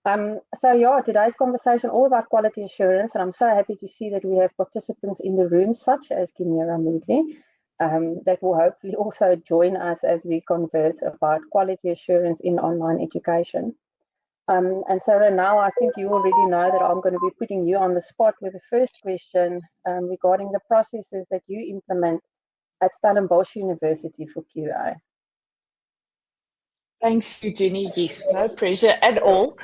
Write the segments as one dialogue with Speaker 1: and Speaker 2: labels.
Speaker 1: So yeah, today's conversation all about quality assurance, and I'm so happy to see that we have participants in the room, such as Kimera Mugni, that will hopefully also join us as we converse about quality assurance in online education. And Sarah, now I think you already know that I'm going to be putting you on the spot with the first question regarding the processes that you implement at Stellenbosch University for QA.
Speaker 2: Thanks, Eugenie. Yes, no pressure at all.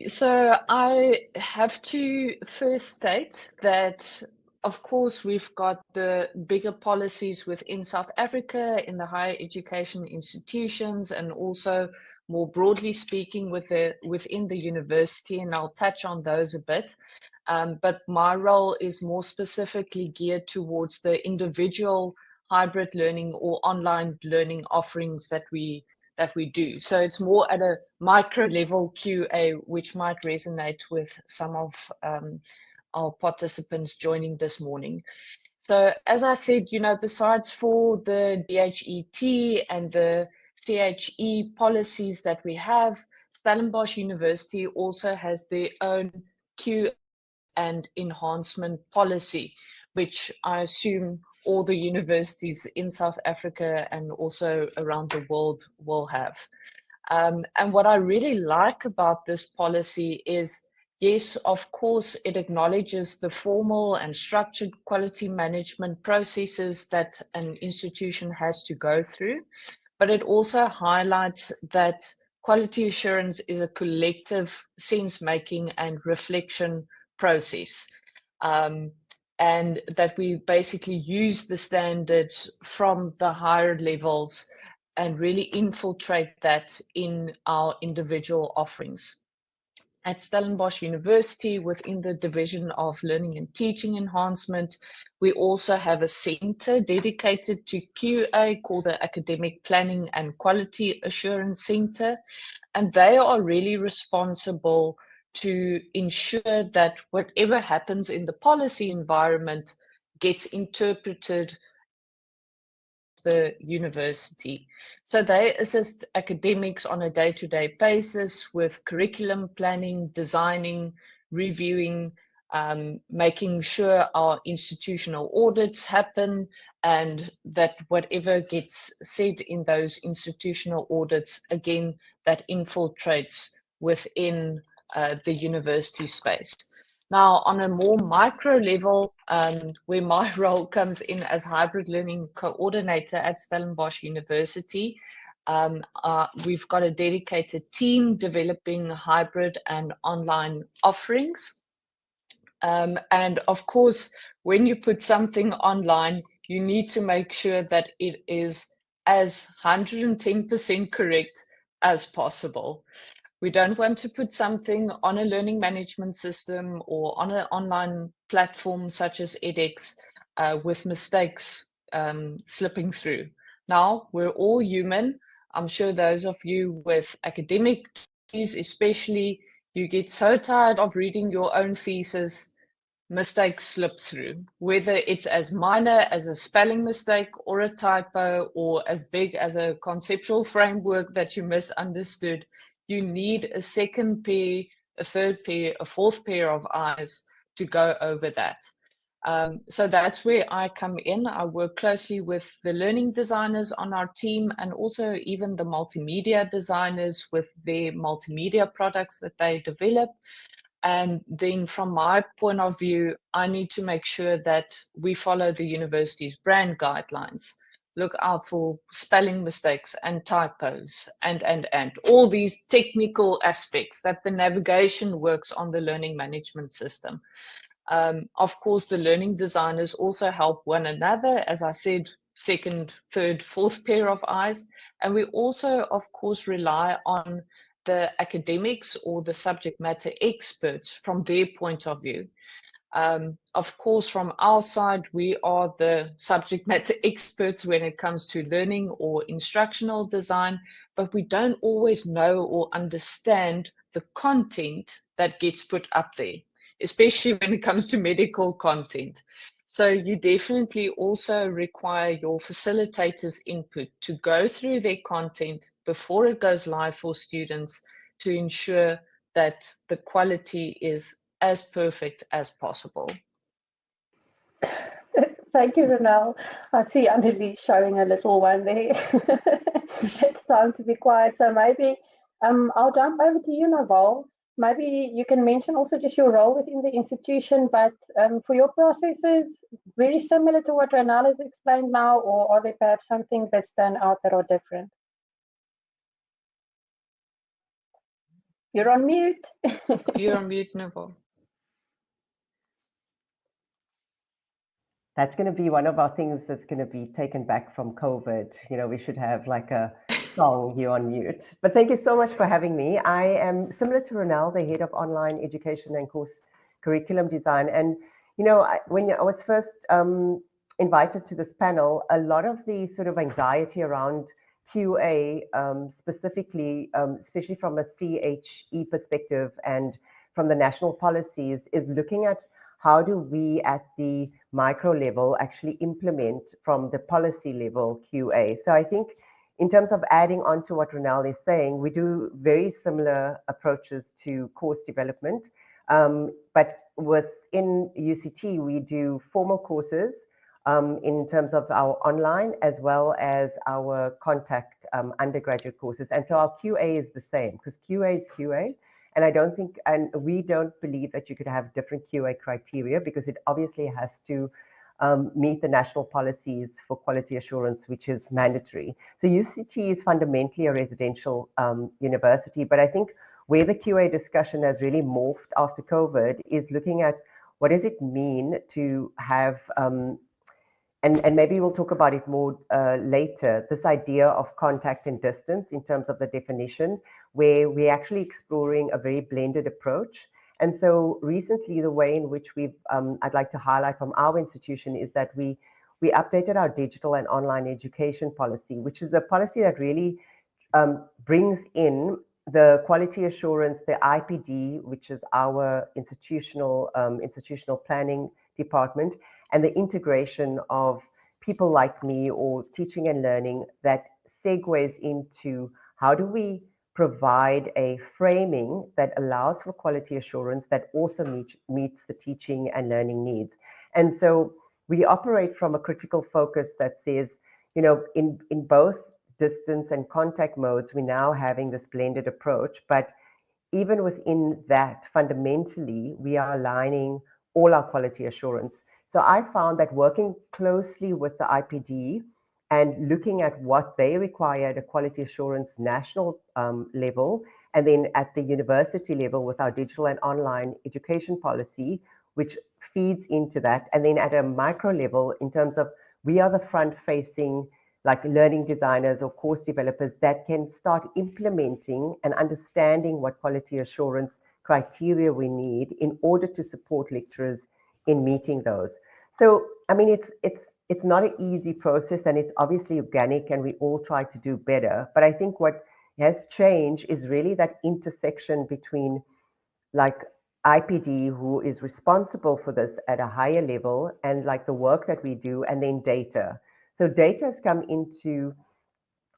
Speaker 2: So I have to first state that, of course, we've got the bigger policies within South Africa in the higher education institutions, and also more broadly speaking within the university, and I'll touch on those a bit. But my role is more specifically geared towards the individual hybrid learning or online learning offerings that we do. So it's more at a micro level QA, which might resonate with some of our participants joining this morning. So as I said, besides for the DHET and the CHE policies that we have, Stellenbosch University also has their own QA and enhancement policy, which I assume all the universities in South Africa and also around the world will have. And what I really like about this policy is, yes, of course, it acknowledges the formal and structured quality management processes that an institution has to go through, but it also highlights that quality assurance is a collective sense-making and reflection process. And that we basically use the standards from the higher levels and really infiltrate that in our individual offerings. At Stellenbosch University, within the Division of Learning and Teaching Enhancement, we also have a center dedicated to QA called the Academic Planning and Quality Assurance Center, and they are really responsible to ensure that whatever happens in the policy environment gets interpreted the university. So they assist academics on a day-to-day basis with curriculum planning, designing, reviewing, making sure our institutional audits happen, and that whatever gets said in those institutional audits, again, that infiltrates within the university space. Now, on a more micro level, where my role comes in as hybrid learning coordinator at Stellenbosch University, we've got a dedicated team developing hybrid and online offerings. And of course, when you put something online, you need to make sure that it is as 110% correct as possible. We don't want to put something on a learning management system or on an online platform such as edX with mistakes slipping through. Now, we're all human. I'm sure those of you with academic degrees especially, you get so tired of reading your own thesis, mistakes slip through, whether it's as minor as a spelling mistake or a typo, or as big as a conceptual framework that you misunderstood. You need a second pair, a third pair, a fourth pair of eyes to go over that. So that's where I come in. I work closely with the learning designers on our team, and also even the multimedia designers with their multimedia products that they develop. And then from my point of view, I need to make sure that we follow the university's brand guidelines. Look out for spelling mistakes and typos and all these technical aspects, that the navigation works on the learning management system. Of course, the learning designers also help one another, as I said, second, third, fourth pair of eyes. And we also, of course, rely on the academics or the subject matter experts from their point of view. Of course, from our side, we are the subject matter experts when it comes to learning or instructional design, but we don't always know or understand the content that gets put up there, especially when it comes to medical content. So you definitely also require your facilitators' input to go through their content before it goes live for students, to ensure that the quality is as perfect as possible.
Speaker 1: Thank you, Ronelle. I see Annelies showing a little one there. It's time to be quiet. So maybe I'll jump over to you, Naval. Maybe you can mention also just your role within the institution, but for your processes, very similar to what Ronelle has explained now, or are there perhaps some things that stand out that are different? You're on mute.
Speaker 2: You're on mute, Naval.
Speaker 3: That's going to be one of our things that's going to be taken back from COVID. You know, we should have like a song here on mute. But thank you so much for having me. I am similar to Ronelle, the head of online education and course curriculum design. And, you know, when I was first invited to this panel, a lot of the sort of anxiety around QA, specifically, especially from a CHE perspective and from the national policies, is looking at how do we at the micro level actually implement from the policy level QA. So I think in terms of adding on to what Ronelle is saying, we do very similar approaches to course development. But within UCT, we do formal courses in terms of our online as well as our contact undergraduate courses. And so our QA is the same because QA is QA. And I don't think, and we don't believe that you could have different QA criteria because it obviously has to meet the national policies for quality assurance, which is mandatory. So UCT is fundamentally a residential university, but I think where the QA discussion has really morphed after COVID is looking at what does it mean to have, and maybe we'll talk about it more later, this idea of contact and distance in terms of the definition, where we're actually exploring a very blended approach. And so recently, the way in which I'd like to highlight from our institution is that we updated our digital and online education policy, which is a policy that really brings in the quality assurance, the IPD, which is our institutional planning department, and the integration of people like me or teaching and learning that segues into how do we provide a framing that allows for quality assurance that also meets the teaching and learning needs. And so we operate from a critical focus that says, you know, in both distance and contact modes, we're now having this blended approach, but even within that, fundamentally, we are aligning all our quality assurance. So I found that working closely with the IPD and looking at what they require at a quality assurance national level, and then at the university level with our digital and online education policy, which feeds into that, and then at a micro level in terms of we are the front-facing like learning designers or course developers that can start implementing and understanding what quality assurance criteria we need in order to support lecturers in meeting those. So, I mean, it's not an easy process and it's obviously organic and we all try to do better. But I think what has changed is really that intersection between like IPD, who is responsible for this at a higher level, and like the work that we do, and then data. So data has come into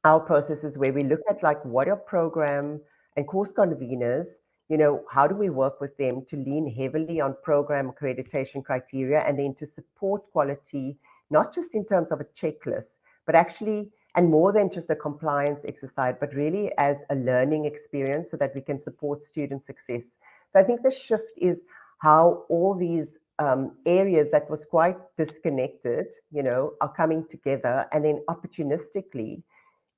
Speaker 3: our processes where we look at like what are program and course conveners, you know, how do we work with them to lean heavily on program accreditation criteria and then to support quality, not just in terms of a checklist, but actually, and more than just a compliance exercise, but really as a learning experience so that we can support student success. So I think the shift is how all these areas that was quite disconnected, you know, are coming together, and then opportunistically,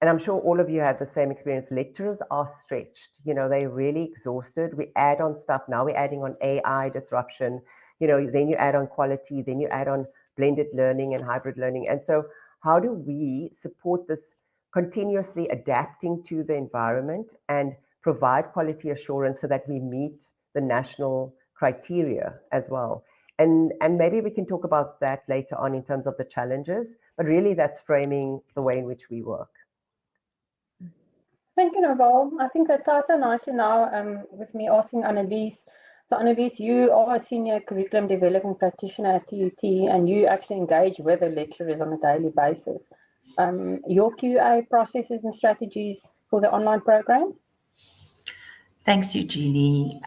Speaker 3: and I'm sure all of you have the same experience, lecturers are stretched, you know, they're really exhausted. We add on stuff, now we're adding on AI disruption, you know, then you add on quality, then you add on blended learning and hybrid learning. And so how do we support this continuously adapting to the environment and provide quality assurance so that we meet the national criteria as well? And maybe we can talk about that later on in terms of the challenges, but really that's framing the way in which we work.
Speaker 1: Thank you, Naval. I think that ties so nicely now with me asking Annelies. So Annelies, you are a senior curriculum development practitioner at TUT and you actually engage with the lecturers on a daily basis. Your QA processes and strategies for the online programs?
Speaker 4: Thanks, Eugenie.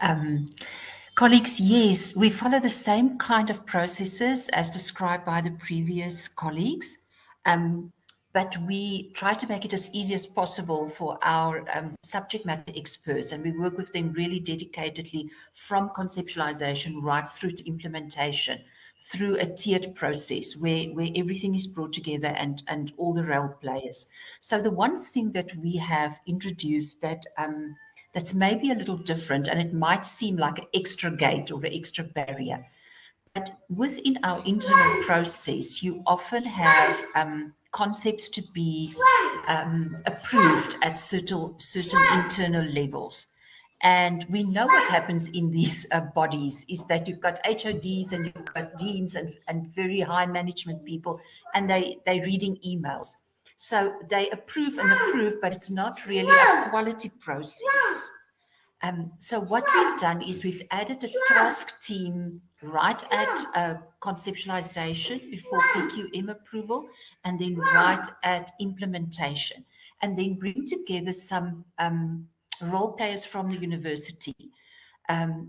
Speaker 4: Colleagues, yes, we follow the same kind of processes as described by the previous colleagues, but we try to make it as easy as possible for our subject matter experts, and we work with them really dedicatedly from conceptualization right through to implementation, through a tiered process where everything is brought together and all the role players. So the one thing that we have introduced that that's maybe a little different, and it might seem like an extra gate or an extra barrier. But within our internal process, you often have concepts to be approved at certain internal levels. And we know what happens in these bodies is that you've got HODs and you've got deans and very high management people, and they're reading emails. So they approve and approve, but it's not really a quality process. So what we've done is we've added a task team right at conceptualization before PQM approval, and then right at implementation, and then bring together some role players from the university,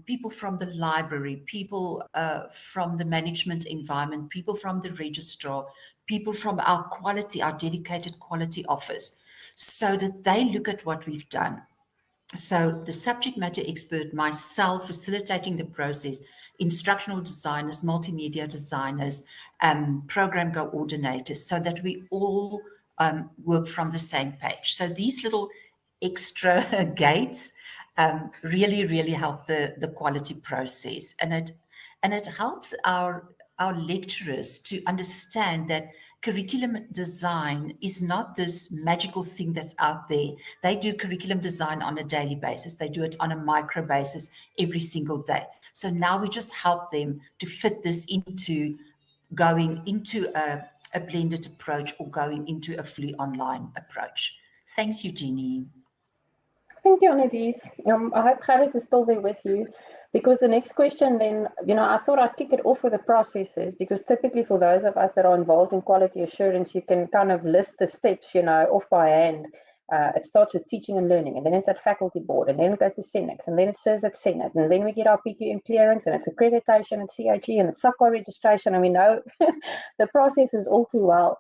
Speaker 4: people from the library, people from the management environment, people from the registrar, people from our quality, our dedicated quality office, so that they look at what we've done. So the subject matter expert, myself, facilitating the process, instructional designers, multimedia designers, program coordinators, so that we all work from the same page. So these little extra gates really help the quality process, and it helps our lecturers to understand that curriculum design is not this magical thing that's out there. They do curriculum design on a daily basis. They do it on a micro basis every single day. So now we just help them to fit this into going into a blended approach or going into a fully online approach. Thanks, Eugenie.
Speaker 1: Thank you, Annelies. I hope Gerrit is still there with you, because the next question then, I thought I'd kick it off with the processes, because typically for those of us that are involved in quality assurance, you can kind of list the steps, off by hand. It starts with teaching and learning, and then it's at faculty board, and then it goes to Senex, and then it serves at Senate, and then we get our PQM clearance, and it's accreditation at CIG, and it's SACA registration, and we know the process is all too well.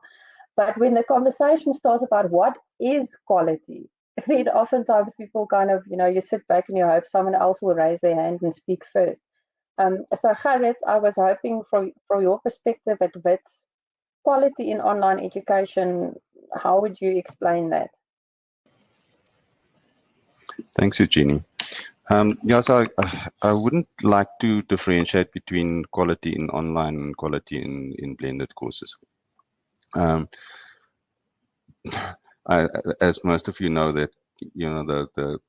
Speaker 1: But when the conversation starts about what is quality, then oftentimes people kind of, you sit back and you hope someone else will raise their hand and speak first. So Gerrit, I was hoping from your perspective at WITS, quality in online education, how would you explain that?
Speaker 5: Thanks, Eugenie. So I wouldn't like to differentiate between quality in online and quality in blended courses. As most of you know, that the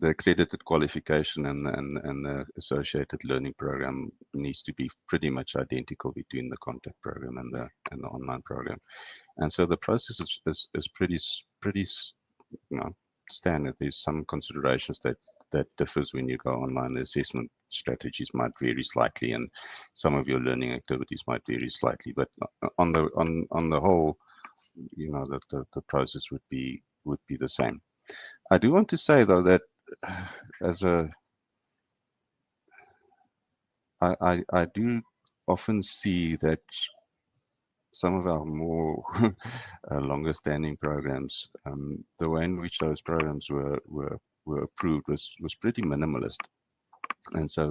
Speaker 5: accredited qualification and the associated learning program needs to be pretty much identical between the contact program and the online program, and so the process is pretty standard. There's some considerations that differs when you go online. The assessment strategies might vary slightly, and some of your learning activities might vary slightly, but on the whole, the process would be the same. I do want to say though that I do often see that some of our more longer standing programs, the way in which those programs were approved was pretty minimalist, and so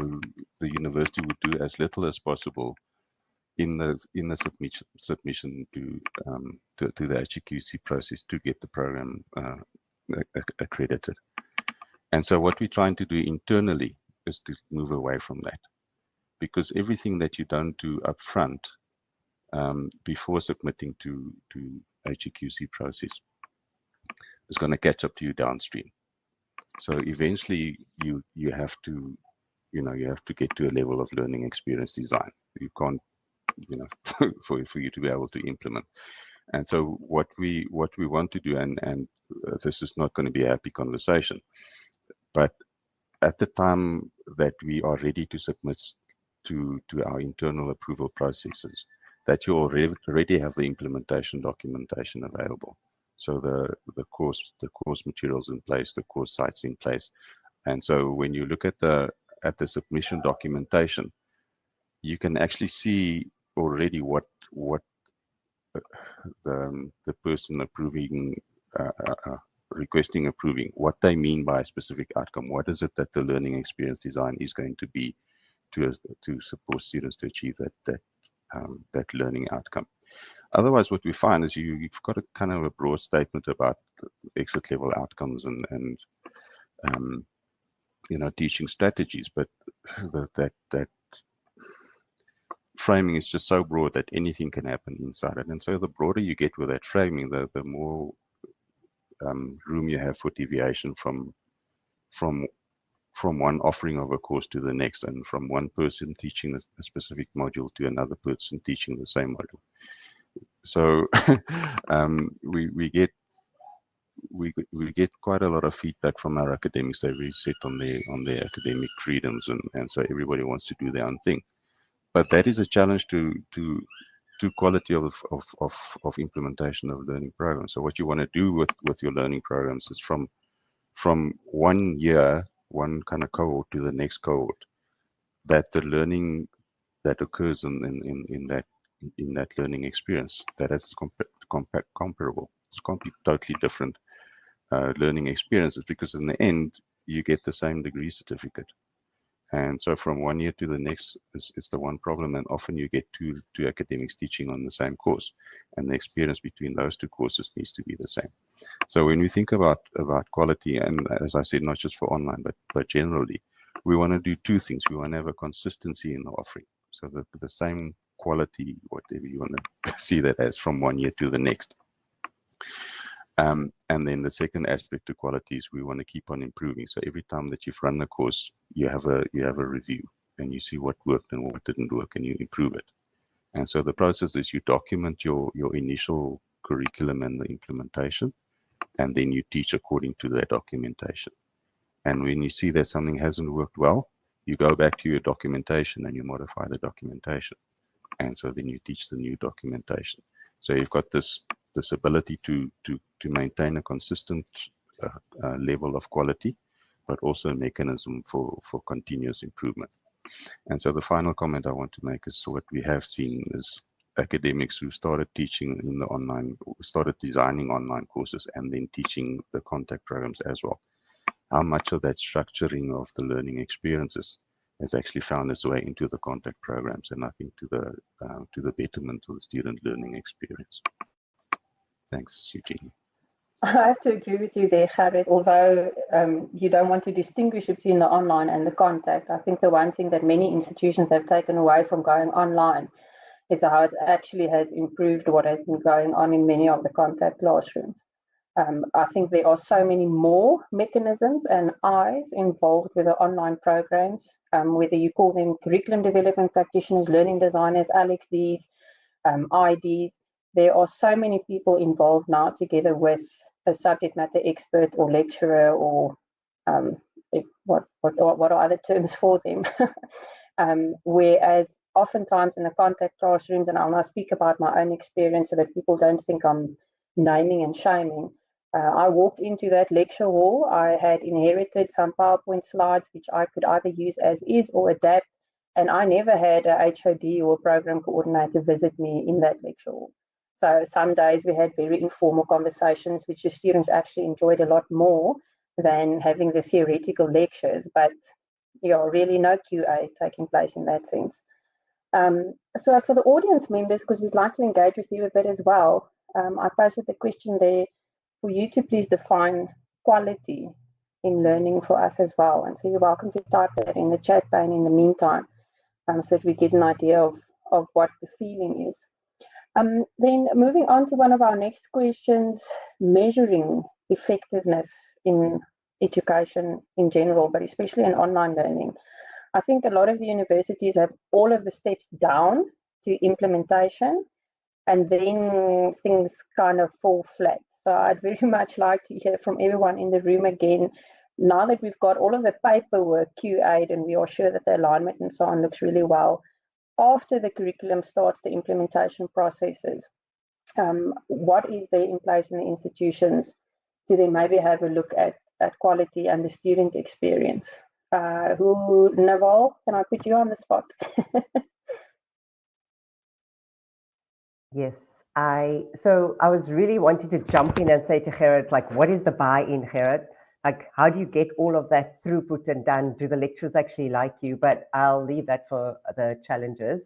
Speaker 5: the university would do as little as possible in the submission to the HQC process to get the program accredited. And so what we're trying to do internally is to move away from that, because everything that you don't do up front before submitting to HQC process is going to catch up to you downstream. So eventually you have to get to a level of learning experience design. You can't, for you to be able to implement. And so what we want to do, and this is not going to be a happy conversation, but at the time that we are ready to submit to our internal approval processes, that you already have the implementation documentation available. So the course materials in place, the course sites in place. And so when you look at the submission documentation, you can actually see already what the person approving requesting approving, what they mean by a specific outcome. What is it that the learning experience design is going to be to support students to achieve that learning outcome. Otherwise, what we find is you've got a kind of a broad statement about exit level outcomes and teaching strategies, but that framing is just so broad that anything can happen inside it. And so the broader you get with that framing, the more room you have for deviation from one offering of a course to the next, and from one person teaching a specific module to another person teaching the same module. So we get quite a lot of feedback from our academics. They're really set on their academic freedoms, and so everybody wants to do their own thing. But that is a challenge to quality of implementation of learning programs. So what you want to do with your learning programs is from 1 year, one kind of cohort to the next cohort, that the learning that occurs in that learning experience, that is comparable. It's totally different learning experiences, because in the end you get the same degree certificate. And so from 1 year to the next is the one problem, and often you get two academics teaching on the same course, and the experience between those two courses needs to be the same. So when we think about quality, and as I said, not just for online, but generally, we want to do two things. We want to have a consistency in the offering, so that the same quality, whatever you want to see that as, from 1 year to the next. And then the second aspect to quality is we want to keep on improving. So every time that you've run the course, you have a review, and you see what worked and what didn't work, and you improve it. And so the process is you document your initial curriculum and the implementation, and then you teach according to that documentation. And when you see that something hasn't worked well, you go back to your documentation and you modify the documentation. And so then you teach the new documentation. So you've got this ability to maintain a consistent level of quality, but also a mechanism for continuous improvement. And so the final comment I want to make is, what we have seen is academics who started teaching in the online, started designing online courses and then teaching the contact programs as well. How much of that structuring of the learning experiences has actually found its way into the contact programs, and I think to the betterment of the student learning experience. Thanks, Eugenie.
Speaker 1: I have to agree with you there, Gerrit. Although you don't want to distinguish between the online and the contact, I think the one thing that many institutions have taken away from going online is how it actually has improved what has been going on in many of the contact classrooms. I think there are so many more mechanisms and eyes involved with the online programs, whether you call them curriculum development practitioners, learning designers, LXDs, IDs. There are so many people involved now, together with a subject matter expert or lecturer, or what are other terms for them? Whereas oftentimes in the contact classrooms, and I'll now speak about my own experience so that people don't think I'm naming and shaming. I walked into that lecture hall. I had inherited some PowerPoint slides, which I could either use as is or adapt, and I never had a HOD or a program coordinator visit me in that lecture hall. So some days we had very informal conversations, which the students actually enjoyed a lot more than having the theoretical lectures, but really no QA taking place in that sense. So for the audience members, because we'd like to engage with you a bit as well, I posted the question there for you to please define quality in learning for us as well. And so you're welcome to type that in the chat pane in the meantime, so that we get an idea of what the feeling is. Then moving on to one of our next questions, measuring effectiveness in education in general, but especially in online learning. I think a lot of the universities have all of the steps down to implementation, and then things kind of fall flat. So I'd very much like to hear from everyone in the room again, now that we've got all of the paperwork QA'd and we are sure that the alignment and so on looks really well. After the curriculum starts the implementation processes, what is there in place in the institutions? Do they maybe have a look at quality and the student experience? Naval, can I put you on the spot?
Speaker 3: Yes, so I was really wanting to jump in and say to Gerard, like, what is the buy-in, Gerard? Like, how do you get all of that throughput and done? Do the lecturers actually like you? But I'll leave that for the challenges.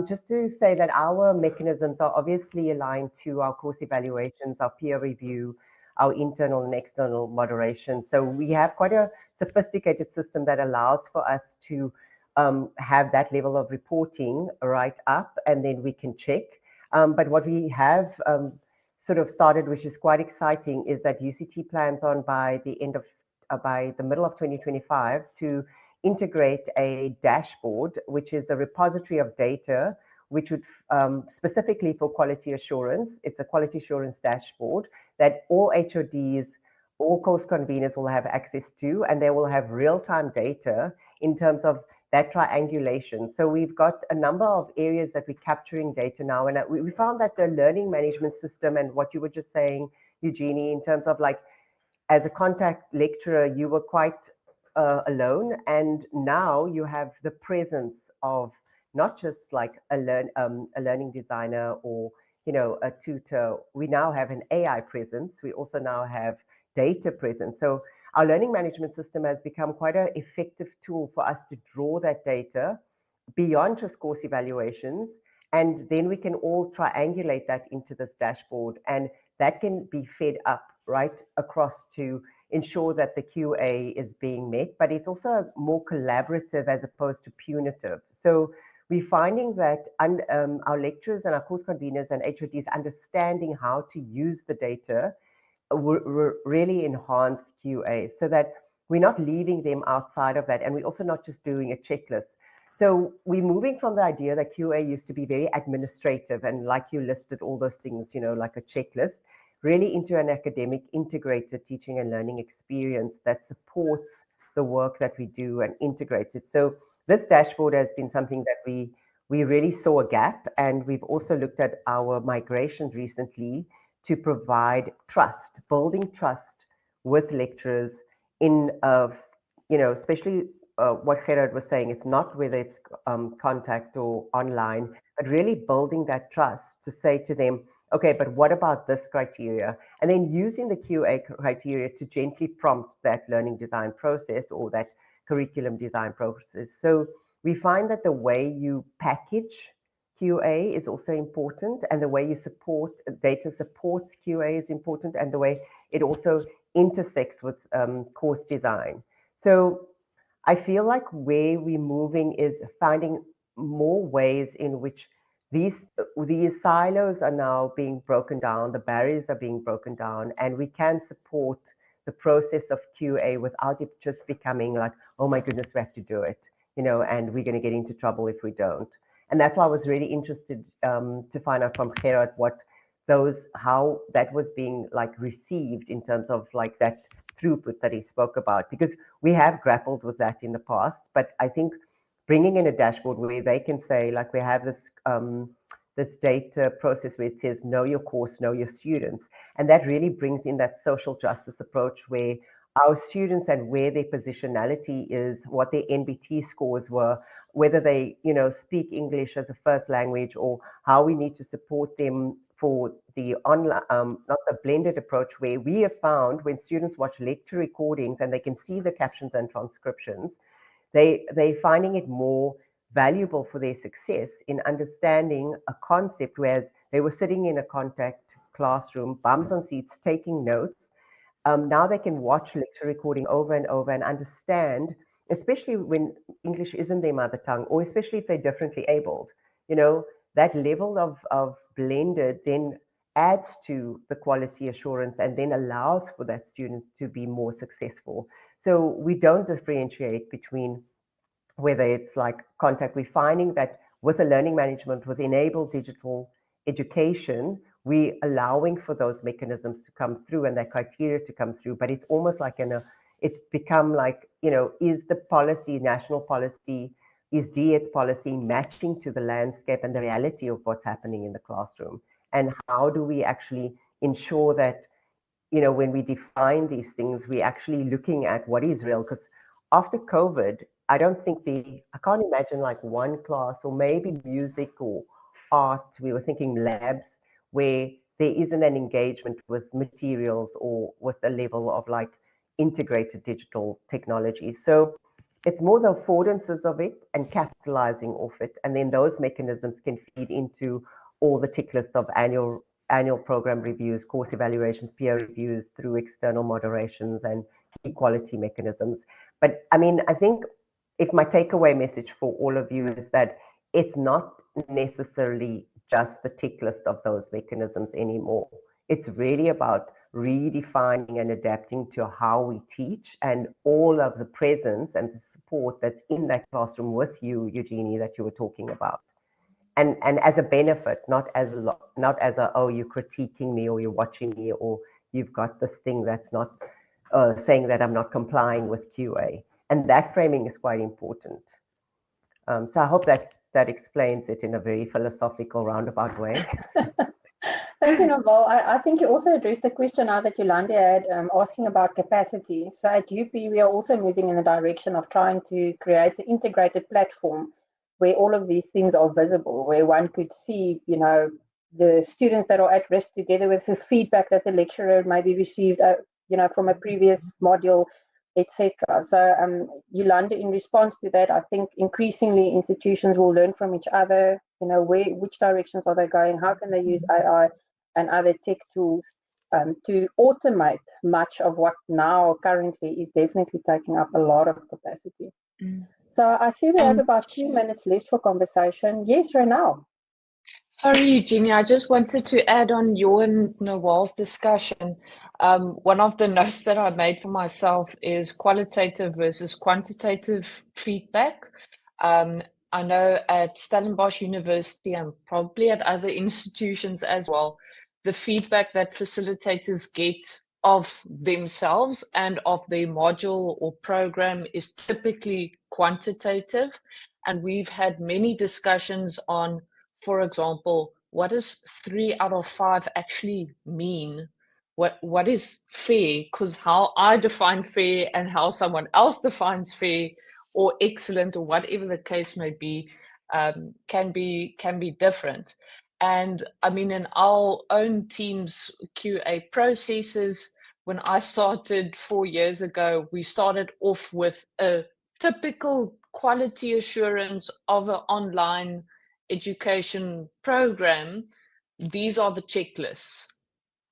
Speaker 3: Just to say that our mechanisms are obviously aligned to our course evaluations, our peer review, our internal and external moderation. So we have quite a sophisticated system that allows for us to have that level of reporting right up, and then we can check. But what we have sort of started, which is quite exciting, is that UCT plans on by the middle of 2025 to integrate a dashboard, which is a repository of data, which would specifically for quality assurance. It's a quality assurance dashboard that all HODs, all course conveners will have access to, and they will have real-time data in terms of that triangulation. So we've got a number of areas that we're capturing data now, and we found that the learning management system and what you were just saying, Eugenie, in terms of like, as a contact lecturer, you were quite alone, and now you have the presence of not just like a learning designer or a tutor. We now have an AI presence. We also now have data presence. So our learning management system has become quite an effective tool for us to draw that data beyond just course evaluations, and then we can all triangulate that into this dashboard, and that can be fed up right across to ensure that the QA is being met, but it's also more collaborative as opposed to punitive. So we're finding that our lecturers and our course conveners and HODs understanding how to use the data really enhance QA, so that we're not leaving them outside of that, and we're also not just doing a checklist. So we're moving from the idea that QA used to be very administrative and like you listed all those things, like a checklist, really into an academic integrated teaching and learning experience that supports the work that we do and integrates it. So this dashboard has been something that we really saw a gap, and we've also looked at our migrations recently to provide trust, building trust with lecturers in, especially what Gerard was saying, it's not whether it's contact or online, but really building that trust to say to them, okay, but what about this criteria? And then using the QA criteria to gently prompt that learning design process or that curriculum design process. So we find that the way you package QA is also important, and the way you support data supports QA is important, and the way it also intersects with course design. So I feel like where we're moving is finding more ways in which these silos are now being broken down, the barriers are being broken down, and we can support the process of QA without it just becoming like, oh my goodness, we have to do it, and we're going to get into trouble if we don't. And that's why I was really interested to find out from Gerard how that was being like received in terms of like that throughput that he spoke about, because we have grappled with that in the past. But I think bringing in a dashboard where they can say, like, we have this data process where it says, know your course, know your students. And that really brings in that social justice approach where our students and where their positionality is, what their NBT scores were, whether they, speak English as a first language, or how we need to support them for the online, not the blended approach, where we have found when students watch lecture recordings and they can see the captions and transcriptions, they're finding it more valuable for their success in understanding a concept, whereas they were sitting in a contact classroom, bums on seats, taking notes. Now they can watch lecture recording over and over and understand, especially when English isn't their mother tongue, or especially if they're differently abled. That level of blended then adds to the quality assurance and then allows for that student to be more successful. So we don't differentiate between whether it's like contact. We're finding that with the learning management, with enabled digital education, we're allowing for those mechanisms to come through and that criteria to come through. But it's almost like it's become like, is the policy, national policy, is DET's policy matching to the landscape and the reality of what's happening in the classroom? and how do we actually ensure that, you know, when we define these things, we're actually looking at what is real. Because after COVID, I don't think I can't imagine like one class or maybe music or art, we were thinking labs, where there isn't an engagement with materials or with a level of like integrated digital technology. So it's more the affordances of it and capitalizing off it. And then those mechanisms can feed into all the tick lists of annual program reviews, course evaluations, peer reviews through external moderations and equality mechanisms. But I mean, I think if my takeaway message for all of you is that it's not necessarily just the tick list of those mechanisms anymore. It's really about redefining and adapting to how we teach and all of the presence and the support that's in that classroom with you, Eugenie, that you were talking about. And as a benefit, not as a, oh, you're critiquing me or you're watching me or you've got this thing that's not saying that I'm not complying with QA. And that framing is quite important. So I hope that explains it in a very philosophical, roundabout way.
Speaker 1: Thank you, Noble. I think you also addressed the question now that Yolanda had asking about capacity. So at UP, we are also moving in the direction of trying to create an integrated platform where all of these things are visible, where one could see, you know, the students that are at risk together with the feedback that the lecturer maybe received, you know, from a previous module, etc. So Yolanda, in response to that, I think increasingly institutions will learn from each other, you know, which directions are they going, how can they use AI and other tech tools to automate much of what now currently is definitely taking up a lot of capacity. So I see we have about 2 minutes left for conversation. Yes, Renal.
Speaker 2: Sorry, Eugenia, I just wanted to add on your and Nawal's discussion. One of the notes that I made for myself is qualitative versus quantitative feedback. I know at Stellenbosch University and probably at other institutions as well, the feedback that facilitators get of themselves and of their module or program is typically quantitative. And we've had many discussions on, for example, what does 3 out of 5 actually mean? What is fair? Because how I define fair and how someone else defines fair or excellent or whatever the case may be, can be different. And I mean, in our own team's QA processes, when I started 4 years ago, we started off with a typical quality assurance of an online education program. These are the checklists.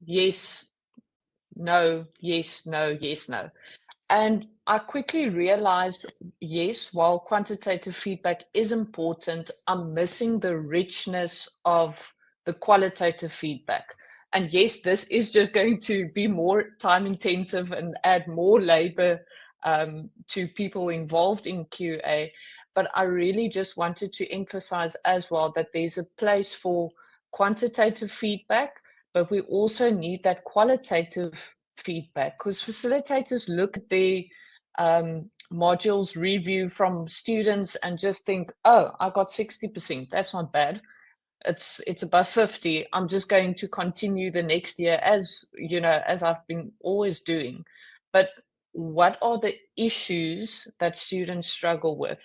Speaker 2: Yes, no, yes, no, yes, no. And I quickly realized, yes, while quantitative feedback is important, I'm missing the richness of the qualitative feedback. And yes, this is just going to be more time intensive and add more labor to people involved in QA. But I really just wanted to emphasize as well that there's a place for quantitative feedback, but we also need that qualitative feedback, because facilitators look at the modules review from students and just think, oh, I got 60%. That's not bad. It's above 50. I'm just going to continue the next year as, you know, as I've been always doing. But what are the issues that students struggle with?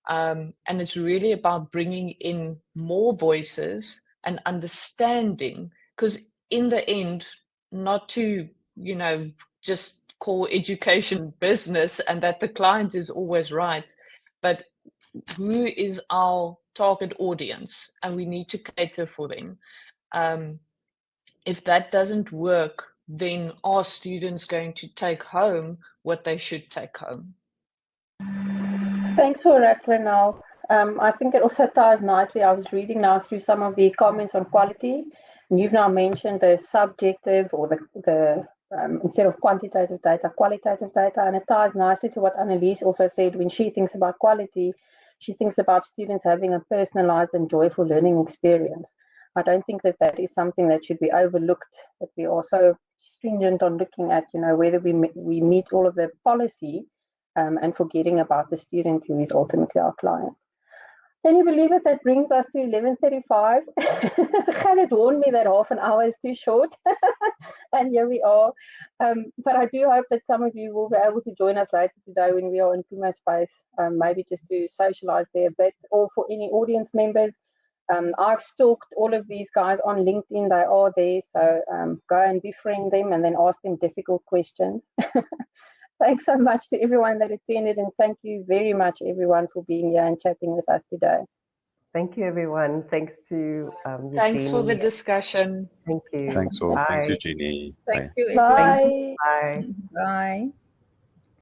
Speaker 2: And it's really about bringing in more voices and understanding, because in the end, not to, you know, just call education business and that the client is always right, but who is our target audience, and we need to cater for them. If that doesn't work, then are students going to take home what they should take home?
Speaker 1: Thanks for that, Renal. I think it also ties nicely. I was reading now through some of the comments on quality, and you've now mentioned the subjective or the instead of quantitative data, qualitative data, and it ties nicely to what Annelies also said when she thinks about quality. She thinks about students having a personalized and joyful learning experience. I don't think that that is something that should be overlooked, that we are so stringent on looking at, you know, whether we meet all of the policy and forgetting about the student who is ultimately our client. Can you believe it? That brings us to 11:35. Gerrit warned me that half an hour is too short, and here we are. But I do hope that some of you will be able to join us later today when we are in Puma Space, maybe just to socialize there a bit, or for any audience members. I've stalked all of these guys on LinkedIn. They are there, so go and befriend them and then ask them difficult questions. Thanks so much to everyone that attended, and thank you very much, everyone, for being here and chatting with us today.
Speaker 3: Thank you, everyone. Thanks to
Speaker 2: Thanks for the
Speaker 3: Eugenie.
Speaker 2: discussion.
Speaker 3: Thank you.
Speaker 5: Thanks all.
Speaker 3: Bye.
Speaker 5: Thanks, Eugenie.
Speaker 6: Thank
Speaker 5: Bye.
Speaker 6: you,
Speaker 1: Bye.
Speaker 6: everyone.
Speaker 3: Bye.
Speaker 6: Bye.